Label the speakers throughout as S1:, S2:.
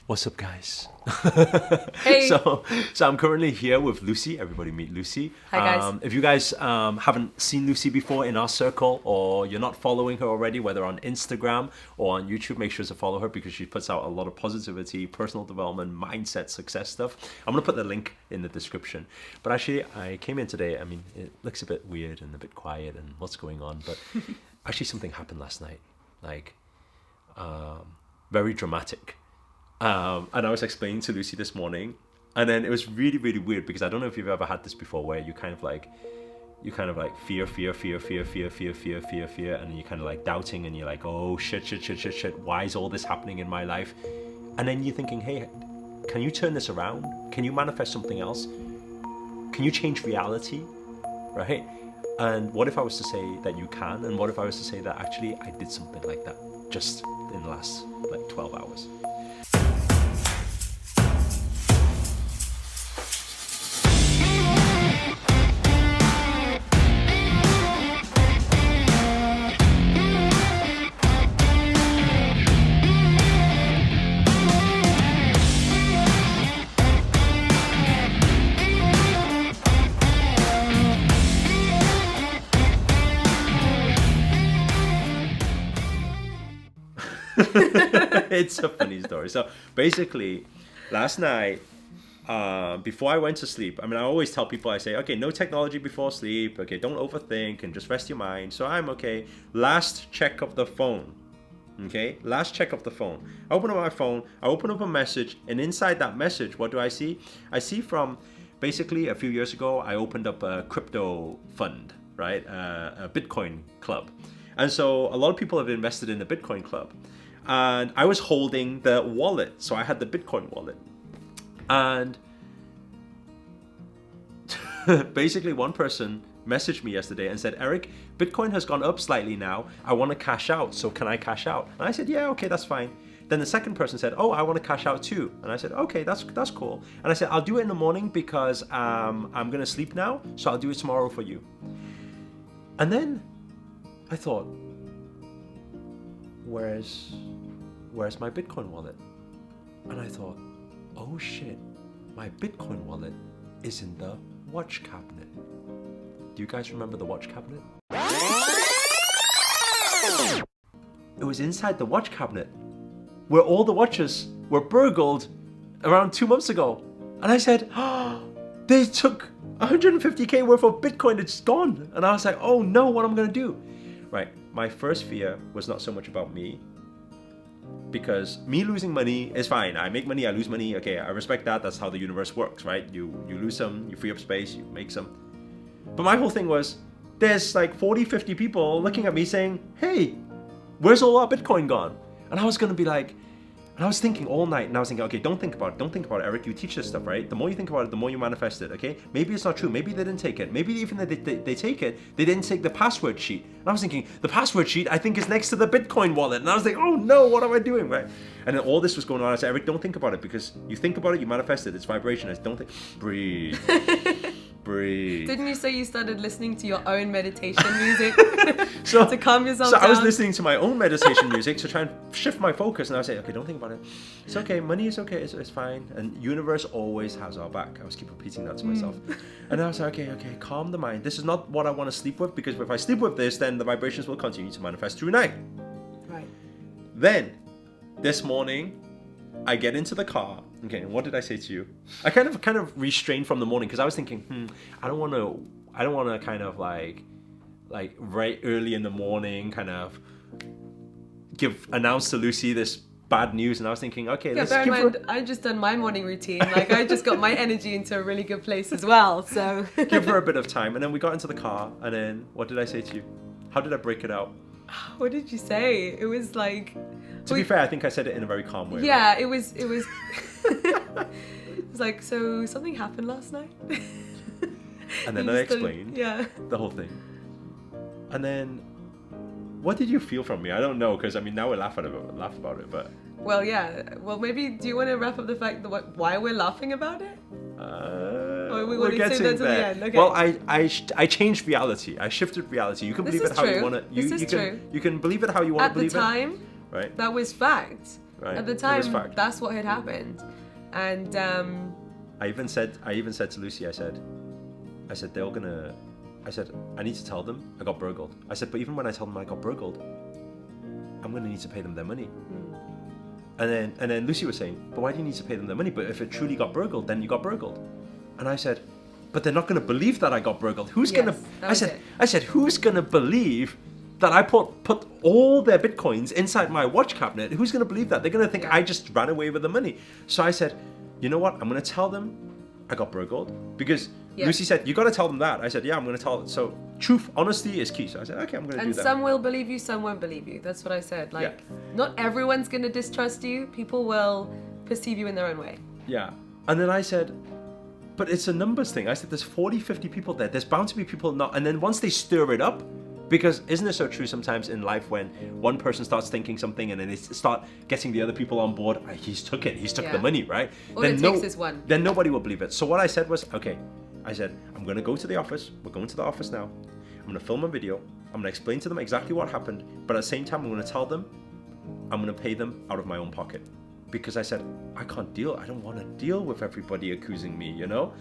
S1: What's up, guys?
S2: Hey.
S1: So I'm currently here with Lucy. Everybody meet Lucy.
S2: Hi, guys.
S1: If you guys haven't seen Lucy before in our circle, or you're not following her already, whether on Instagram or on YouTube, make sure to follow her because she puts out a lot of positivity, personal development, mindset, success stuff. I'm going to put the link in the description. But actually, I came in today. I mean, it looks a bit weird and a bit quiet and what's going on. But actually, something happened last night. Very dramatic. And I was explaining to Lucy this morning, and then it was really, really weird because I don't know if you've ever had this before, where you kind of like fear, and then you're kind of like doubting, and you're like, oh shit, why is all this happening in my life? And then you're thinking, hey, can you turn this around? Can you manifest something else? Can you change reality? Right? And what if I was to say that you can? And what if I was to say that actually I did something like that just in the last 12 hours? It's a funny story. So basically, last night, before I went to sleep, I mean, I always tell people, I say, okay, no technology before sleep. Okay, don't overthink and just rest your mind. So I'm okay. Last check of the phone. Okay, last check of the phone. I open up my phone. I open up a message, and inside that message, what do I see? I see from basically a few years ago, I opened up a crypto fund, right? A Bitcoin club. And so a lot of people have invested in the Bitcoin club. And I was holding the wallet. So I had the Bitcoin wallet. And basically one person messaged me yesterday and said, Eric, Bitcoin has gone up slightly now. I want to cash out. So can I cash out? And I said, yeah, okay, that's fine. Then the second person said, oh, I want to cash out too. And I said, okay, that's cool. And I said, I'll do it in the morning because I'm going to sleep now. So I'll do it tomorrow for you. And then I thought, where's my Bitcoin wallet? And I thought, oh shit, my Bitcoin wallet is in the watch cabinet. Do you guys remember the watch cabinet? It was inside the watch cabinet where all the watches were burgled around 2 months ago. And I said, oh, they took 150k worth of Bitcoin, it's gone. And I was like, oh no, what am I gonna do? Right, my first fear was not so much about me, because me losing money is fine. I make money, I lose money. Okay, I respect that. That's how the universe works, right? You lose some, you free up space, you make some. But my whole thing was, there's like 40, 50 people looking at me saying, hey, where's all our Bitcoin gone? And I was gonna be like, and I was thinking all night, and I was thinking, okay, don't think about it, Eric. You teach this stuff, right? The more you think about it, the more you manifest it, okay? Maybe it's not true. Maybe they didn't take it. Maybe even if they take it, they didn't take the password sheet. And I was thinking, the password sheet, I think, is next to the Bitcoin wallet. And I was like, oh no, what am I doing, right? And then all this was going on. I said, Eric, don't think about it, because you think about it, you manifest it. It's vibration. I said, don't think. Breathe. Breathe.
S2: Didn't you say you started listening to your own meditation music to calm yourself down?
S1: So I was listening to my own meditation music to try and shift my focus, and I was like, okay, don't think about it. It's okay, money is okay, it's fine. And universe always has our back. I was keep repeating that to myself. And I was like, okay, calm the mind. This is not what I want to sleep with, because if I sleep with this, then the vibrations will continue to manifest through night.
S2: Right.
S1: Then, this morning, I get into the car. Okay, and what did I say to you? I kind of restrained from the morning, because I was thinking, I don't want to kind of like right early in the morning kind of announce to Lucy this bad news. And I was thinking, okay, let's
S2: bear in
S1: give
S2: mind,
S1: her...
S2: I just done my morning routine. Like, I just got my energy into a really good place as well. So
S1: give her a bit of time. And then we got into the car, and then what did I say to you? How did I break it out?
S2: What did you say? It was like...
S1: To be fair, I think I said it in a very calm way.
S2: Yeah,
S1: right?
S2: it was it was like, so something happened last night?
S1: And then I explained the whole thing. And then, what did you feel from me? I don't know, because I mean, now we laugh about it, but...
S2: Well, yeah. Well, maybe, do you want to wrap up the fact that why we're laughing about it? Or we want to save that to the end? Okay.
S1: Well, I changed reality. I shifted reality. You can believe it how you want to.
S2: This is true.
S1: You can believe it how you want to believe it.
S2: At the time,
S1: right?
S2: that was fact.
S1: right?
S2: At the
S1: It was
S2: time,
S1: fact.
S2: that's what had happened. And
S1: I even said to Lucy, I said, I need to tell them I got burgled. I said, but even when I tell them I got burgled, I'm gonna need to pay them their money. And then Lucy was saying, but why do you need to pay them their money? But if it truly got burgled, then you got burgled. And I said, but they're not gonna believe that I got burgled. I said, who's gonna believe that I put all their bitcoins inside my watch cabinet? Who's gonna believe that? They're gonna think I just ran away with the money. So I said, you know what? I'm gonna tell them I got burgled, because Lucy said, you gotta tell them that. I said, yeah, I'm gonna tell them. So truth, honesty is key. So I said, okay, I'm gonna do that.
S2: And some will believe you, some won't believe you. That's what I said. Like, not everyone's gonna distrust you. People will perceive you in their own way.
S1: Yeah. And then I said, but it's a numbers thing. I said, there's 40, 50 people there. There's bound to be people not. And then once they stir it up, because isn't it so true sometimes in life when one person starts thinking something and then they start getting the other people on board, he's took the money, right?
S2: All it takes is one.
S1: Then nobody will believe it. So what I said was, okay, I said, I'm going to go to the office. We're going to the office now. I'm going to film a video. I'm going to explain to them exactly what happened. But at the same time, I'm going to tell them I'm going to pay them out of my own pocket. Because I said, I don't want to deal with everybody accusing me, you know?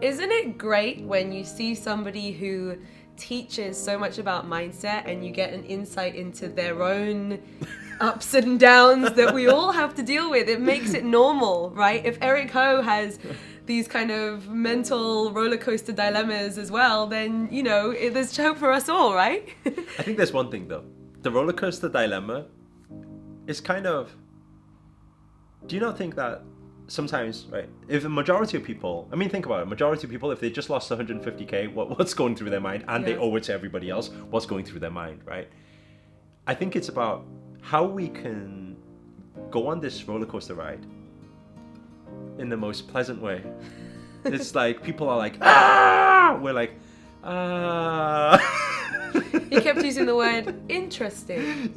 S2: Isn't it great when you see somebody who teaches so much about mindset and you get an insight into their own ups and downs that we all have to deal with? It makes it normal, right? If Eric Ho has these kind of mental roller coaster dilemmas as well, then, you know, there's hope for us all, right?
S1: I think there's one thing though. The roller coaster dilemma is kind of, do you not think that sometimes, right, if a majority of people, I mean, think about it, majority of people, if they just lost 150k, what's going through their mind, and they owe it to everybody else, what's going through their mind, right? I think it's about how we can go on this roller coaster ride in the most pleasant way. It's like, people are like, ah! We're like, ah.
S2: He kept using the word interesting.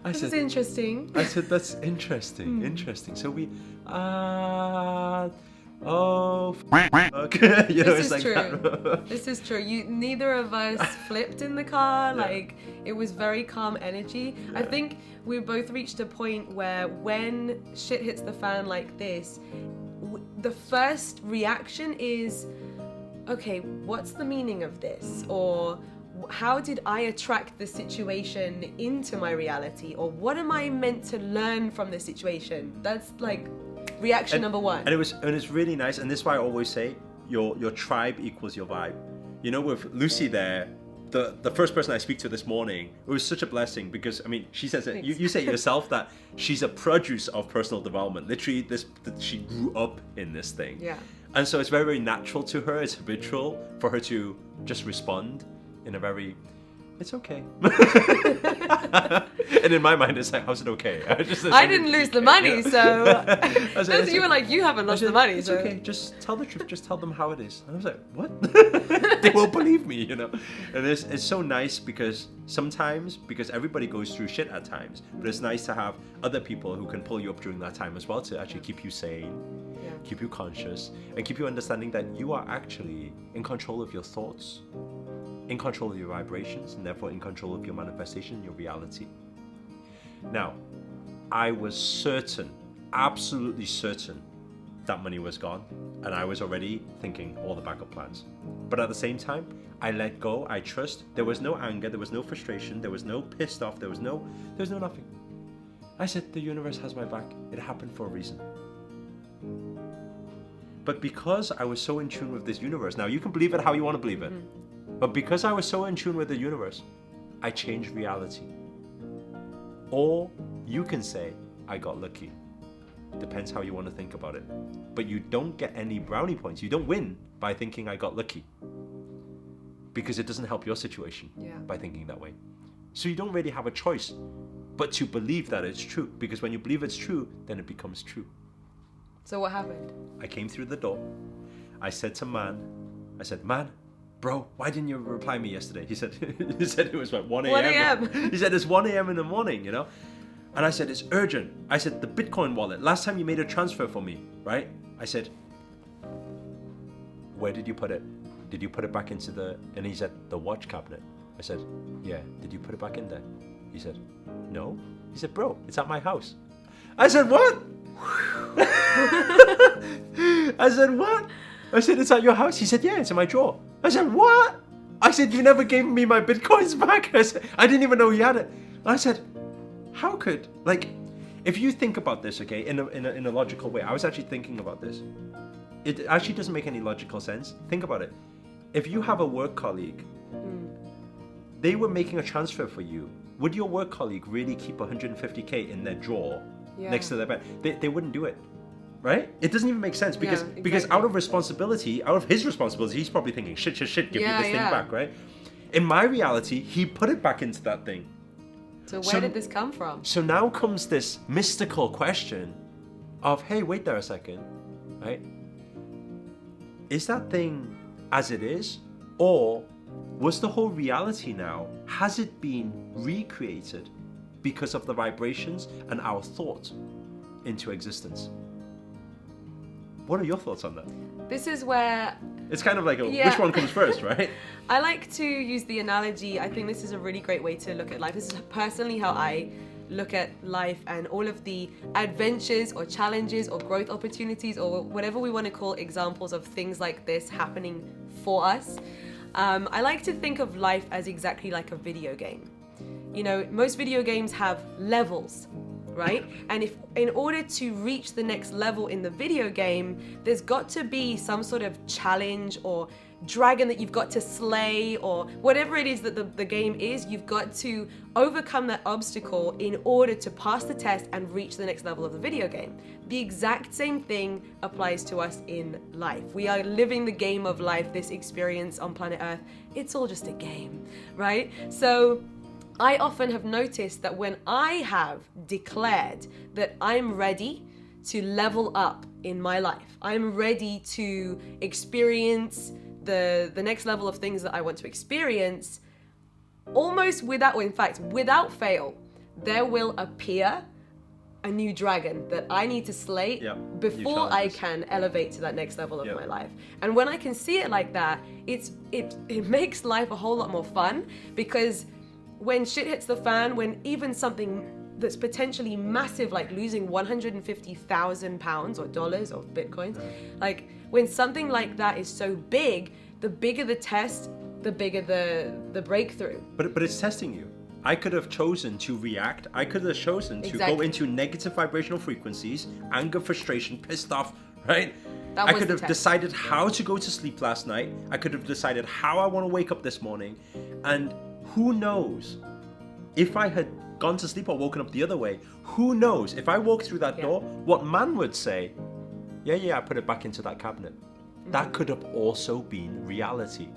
S1: This is
S2: interesting.
S1: I said, that's interesting, interesting. So we, fuck. You know,
S2: This
S1: it's
S2: is
S1: like
S2: true.
S1: that.
S2: This is true. Neither of us flipped in the car. Like, it was very calm energy. I think we both reached a point where when shit hits the fan like this, the first reaction is, okay, what's the meaning of this? Or how did I attract the situation into my reality? Or what am I meant to learn from this situation? That's like reaction number one.
S1: And it's really nice. And this is why I always say your tribe equals your vibe. You know, with Lucy there, the first person I speak to this morning, it was such a blessing because, I mean, she says it, you say it yourself that she's a produce of personal development. Literally, she grew up in this thing.
S2: Yeah.
S1: And so it's very, very natural to her. It's habitual for her to just respond in a very, it's okay. And in my mind, it's like, how's it okay?
S2: I didn't lose the money, so you were like, you haven't lost the money.
S1: It's
S2: so
S1: okay. Just tell the truth. Just tell them how it is. And I was like, what? They won't believe me, you know. And it's so nice because sometimes, because everybody goes through shit at times, but it's nice to have other people who can pull you up during that time as well to actually keep you sane, keep you conscious, and keep you understanding that you are actually in control of your thoughts, in control of your vibrations, and therefore in control of your manifestation, your reality. Now, I was certain, absolutely certain, that money was gone, and I was already thinking all the backup plans. But at the same time, I let go, I trust. There was no anger, there was no frustration, there was no pissed off, there was no nothing. I said, the universe has my back. It happened for a reason. But because I was so in tune with this universe, now you can believe it how you want to believe it, but because I was so in tune with the universe, I changed reality. Or you can say, I got lucky. Depends how you want to think about it. But you don't get any brownie points. You don't win by thinking I got lucky. Because it doesn't help your situation by thinking that way. So you don't really have a choice but to believe that it's true. Because when you believe it's true, then it becomes true.
S2: So what happened?
S1: I came through the door. I said to Man, bro, why didn't you reply me yesterday? He said it was like 1 a.m.
S2: 1 a.m.
S1: He said it's 1 a.m. in the morning, you know? And I said, it's urgent. I said, the Bitcoin wallet, last time you made a transfer for me, right? I said, where did you put it? Did you put it back into and he said, the watch cabinet. I said, yeah, did you put it back in there? He said, no. He said, bro, it's at my house. I said, what? I said, what? I said, it's at your house? He said, yeah, it's in my drawer. I said, what? I said, you never gave me my Bitcoins back. I said, I didn't even know he had it. I said, how could, like, if you think about this, okay, in a logical way, I was actually thinking about this. It actually doesn't make any logical sense. Think about it. If you have a work colleague, they were making a transfer for you. Would your work colleague really keep 150K in their drawer next to their bed? They wouldn't do it, right? It doesn't even make sense because out of responsibility, out of his responsibility, he's probably thinking, shit, give me this thing back, right? In my reality, he put it back into that thing.
S2: So where did this come from?
S1: So now comes this mystical question of, hey, wait there a second, right? Is that thing as it is, or was the whole reality now, has it been recreated because of the vibrations and our thought into existence? What are your thoughts on that?
S2: This is where...
S1: It's kind of like which one comes first, right?
S2: I like to use the analogy, I think this is a really great way to look at life. This is personally how I look at life and all of the adventures or challenges or growth opportunities or whatever we want to call examples of things like this happening for us. I like to think of life as exactly like a video game. You know, most video games have levels, right? And if in order to reach the next level in the video game, there's got to be some sort of challenge or dragon that you've got to slay, or whatever it is that the game is, you've got to overcome that obstacle in order to pass the test and reach the next level of the video game. The exact same thing applies to us in life. We are living the game of life, this experience on planet Earth. It's all just a game, right? So I often have noticed that when I have declared that I'm ready to level up in my life, I'm ready to experience the next level of things that I want to experience, almost without fail, there will appear a new dragon that I need to slay before I can elevate to that next level of my life. And when I can see it like that, it makes life a whole lot more fun, because when shit hits the fan, when even something that's potentially massive, like losing 150,000 pounds or dollars or bitcoins, like when something like that is so big, the bigger the test, the bigger the breakthrough. But
S1: it's testing you. I could have chosen to react. I could have chosen to go into negative vibrational frequencies, anger, frustration, pissed off, right? I could have decided how to go to sleep last night. I could have decided how I want to wake up this morning. And who knows, if I had gone to sleep or woken up the other way, who knows, if I walked through that door, what man would say, yeah, I put it back into that cabinet. That could have also been reality,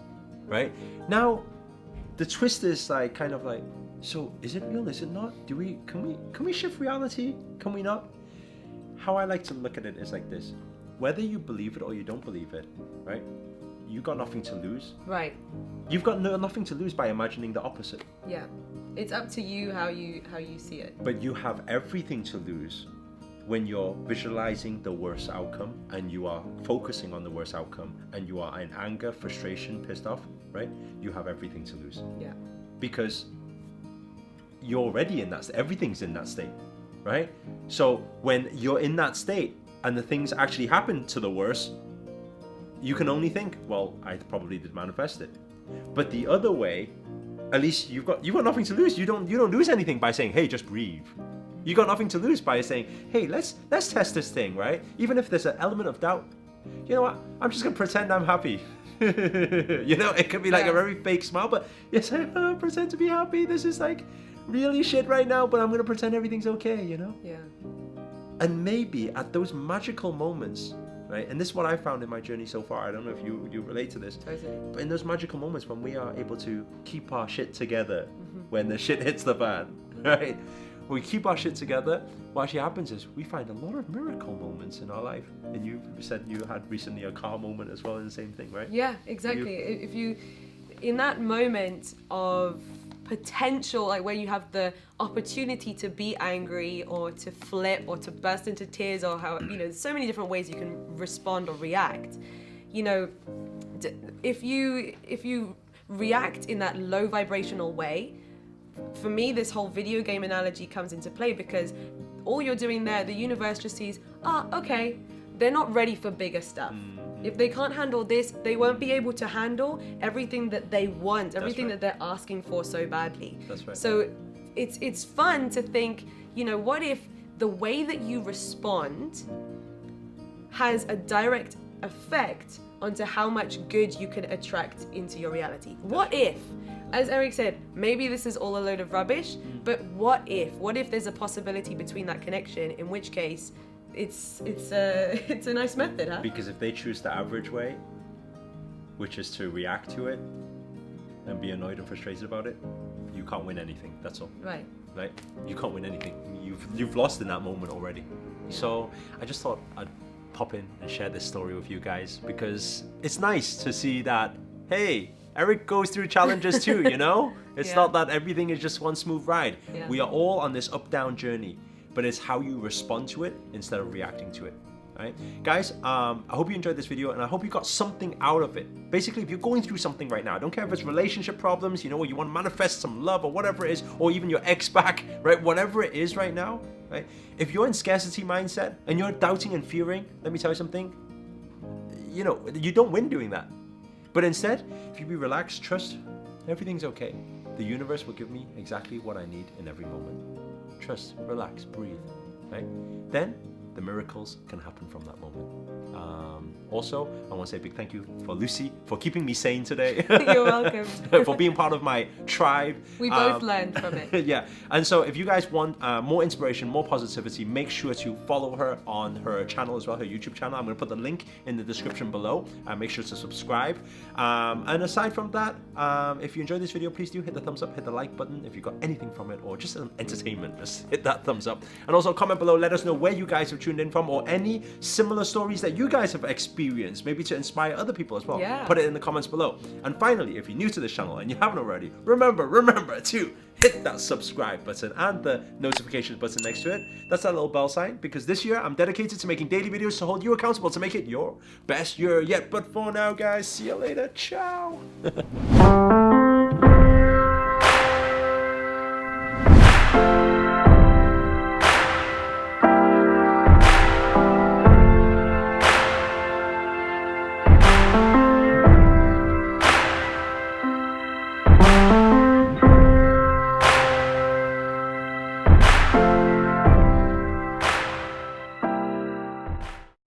S1: right? Now, the twist is like, kind of like, so is it real? Is it not? Can we shift reality? Can we not? How I like to look at it is like this. Whether you believe it or you don't believe it, right? You got nothing to lose.
S2: Right.
S1: You've got nothing to lose by imagining the opposite.
S2: Yeah. It's up to you how you see it.
S1: But you have everything to lose when you're visualizing the worst outcome and you are focusing on the worst outcome and you are in anger, frustration, pissed off, right? You have everything to lose.
S2: Yeah.
S1: Because you're already in that state. Everything's in that state, right? So when you're in that state and the things actually happen to the worst, you can only think, well, I probably did manifest it. But the other way, at least you've got nothing to lose. You don't lose anything by saying, hey, just breathe. You got nothing to lose by saying, hey, let's test this thing, right? Even if there's an element of doubt. You know what? I'm just gonna pretend I'm happy. You know, it could be like a very fake smile, but yes, I pretend to be happy. This is like really shit right now, but I'm gonna pretend everything's okay, you know?
S2: Yeah.
S1: And maybe at those magical moments, right? And this is what I found in my journey so far. I don't know if you relate to this.
S2: Totally.
S1: But in those magical moments when we are able to keep our shit together, when the shit hits the fan, right? When we keep our shit together, what actually happens is we find a lot of miracle moments in our life. And you said you had recently a car moment as well, and the same thing, right?
S2: Yeah, exactly. If you, in that moment of potential, like where you have the opportunity to be angry or to flip or to burst into tears, or how, you know, there's so many different ways you can respond or react. You know, if you react in that low vibrational way, for me, this whole video game analogy comes into play because all you're doing there, the universe just sees, okay, they're not ready for bigger stuff. If they can't handle this, they won't be able to handle everything that they want, everything that they're asking for so badly.
S1: That's right.
S2: So it's fun to think, what if the way that you respond has a direct effect onto how much good you can attract into your reality? What if, as Eric said, maybe this is all a load of rubbish, but what if there's a possibility between that connection, in which case it's a nice method, huh?
S1: Because if they choose the average way, which is to react to it and be annoyed and frustrated about it, you can't win anything. That's all.
S2: Right.
S1: You can't win anything. You've lost in that moment already.
S2: Yeah.
S1: So I just thought I'd pop in and share this story with you guys, because it's nice to see that, hey, Eric goes through challenges too, It's not that everything is just one smooth ride.
S2: Yeah.
S1: We are all on this up-down journey, but it's how you respond to it instead of reacting to it. Right? Guys, I hope you enjoyed this video, and I hope you got something out of it. Basically, if you're going through something right now, I don't care if it's relationship problems, or you want to manifest some love or whatever it is, or even your ex back, right? Whatever it is right now, right? If you're in scarcity mindset and you're doubting and fearing, let me tell you something, you don't win doing that. But instead, if you be relaxed, trust, everything's okay. The universe will give me exactly what I need in every moment. Trust, relax, breathe, right? Then the miracles can happen from that moment. Also, I want to say a big thank you for Lucy for keeping me sane today.
S2: You're welcome.
S1: For being part of my tribe.
S2: We both learned from it.
S1: Yeah, and so if you guys want more inspiration, more positivity, make sure to follow her on her channel as well, her YouTube channel. I'm going to put the link in the description below. Make sure to subscribe. And aside from that, if you enjoyed this video, please do hit the thumbs up, hit the like button. If you got anything from it or just an entertainment, just hit that thumbs up. And also comment below, let us know where you guys have tuned in from, or any similar stories that you guys have experienced, maybe to inspire other people as well.
S2: Yeah.
S1: Put it in the comments below. And finally, if you're new to this channel and you haven't already, remember to hit that subscribe button and the notifications button next to it. That's that little bell sign, because this year I'm dedicated to making daily videos to hold you accountable to make it your best year yet. But for now, guys, see you later. Ciao.